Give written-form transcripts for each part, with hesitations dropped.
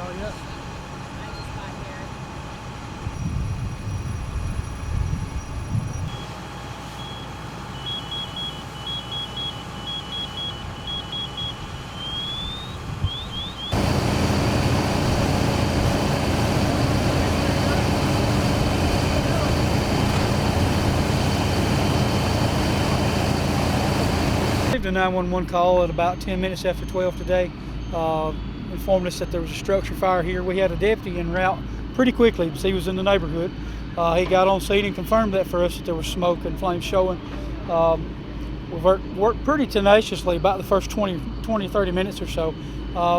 y'all yet? I just got here. Received a 911 call at about 10 minutes after 12 today. Informed us that there was a structure fire here. We had a deputy en route pretty quickly because he was in the neighborhood. He got on scene and confirmed that for us that there was smoke and flames showing. We worked pretty tenaciously about the first 20, 30 minutes or so.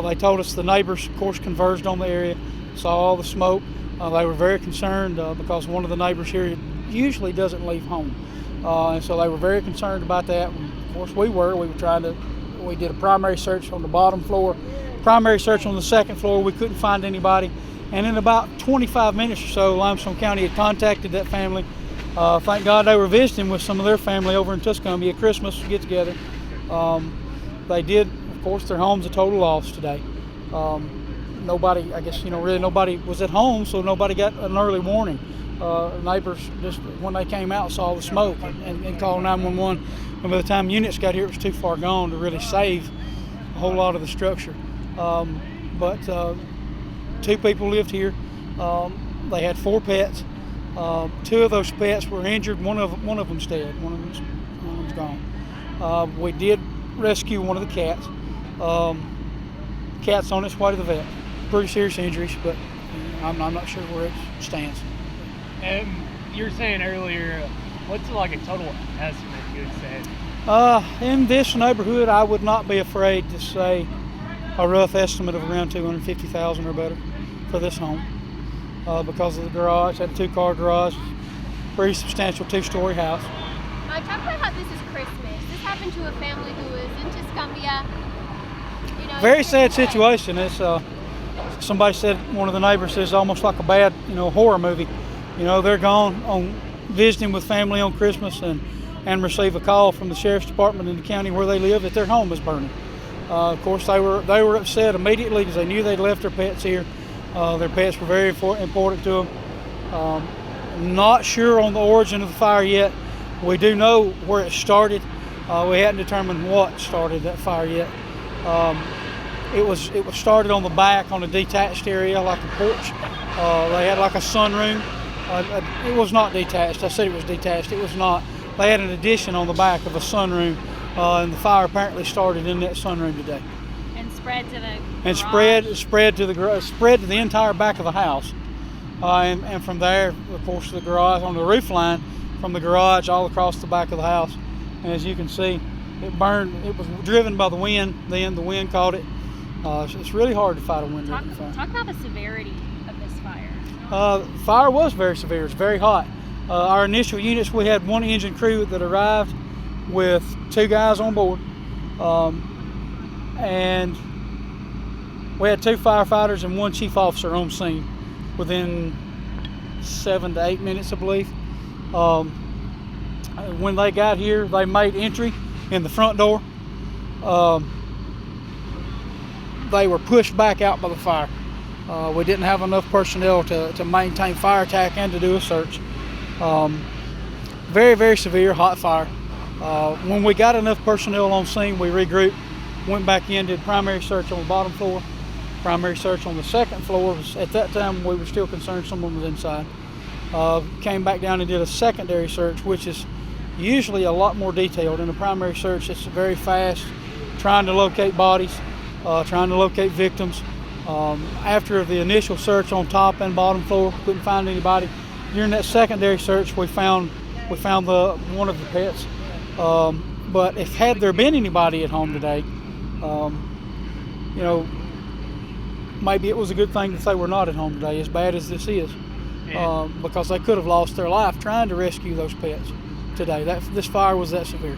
They told us the neighbors, of course, converged on the area, saw all the smoke. They were very concerned because one of the neighbors here usually doesn't leave home. And so they were very concerned about that. And of course, we did a primary search on the bottom floor, primary search on the second floor. We couldn't find anybody. And in about 25 minutes or so, Limestone County had contacted that family. Thank God they were visiting with some of their family over in Tuscumbia, Christmas get together. They did, of course, their home's a total loss today. Nobody, I guess, really nobody was at home, so nobody got an early warning. Neighbors, just when they came out, saw the smoke and called 911. And by the time units got here, it was too far gone to really save a whole lot of the structure. But two people lived here. They had 4 pets. 2 of those pets were injured. One of them's dead. One of them's gone. We did rescue one of the cats. Cat's on its way to the vet. Pretty serious injuries, but I'm not sure where it stands. And you were saying earlier, what's like a total estimate you would say? In this neighborhood, I would not be afraid to say a rough estimate of around $250,000 or better for this home. Because of the garage, had a 2-car garage, pretty substantial 2-story house. Talk about how this is Christmas. This happened to a family who was in Tuscumbia. Very sad situation. It's somebody said, one of the neighbors says, almost like a bad horror movie. They're gone on visiting with family on Christmas and receive a call from the sheriff's department in the county where they live that their home is burning. Of course, they were upset immediately because they knew they'd left their pets here. Their pets were very important to them. Not sure on the origin of the fire yet. We do know where it started. We hadn't determined what started that fire yet. It was started on the back on a detached area, like a porch. They had like a sunroom. It was not detached. I said it was detached. It was not. They had an addition on the back of a sunroom, and the fire apparently started in that sunroom today. And spread to the And garage. spread to the entire back of the house, and from there, of course, the garage on the roof line, from the garage all across the back of the house. And as you can see, it burned. It was driven by the wind. Then the wind caught it. It's really hard to fight a wind-driven fire. Talk about the severity of this fire. The fire was very severe. It's very hot. Our initial units, we had 1 engine crew that arrived with 2 guys on board, and we had 2 firefighters and 1 chief officer on scene within 7 to 8 minutes, I believe. When they got here, they made entry in the front door. They were pushed back out by the fire. We didn't have enough personnel to maintain fire attack and to do a search. Very, very severe hot fire. When we got enough personnel on scene, we regrouped, went back in, did primary search on the bottom floor, primary search on the second floor. At that time, we were still concerned someone was inside. Came back down and did a secondary search, which is usually a lot more detailed. In a primary search, it's very fast, trying to locate bodies, trying to locate victims. After the initial search on top and bottom floor, couldn't find anybody. During that secondary search, we found one of the pets. But had there been anybody at home today, maybe it was a good thing that they were not at home today, as bad as this is, because they could have lost their life trying to rescue those pets today. This fire was that severe.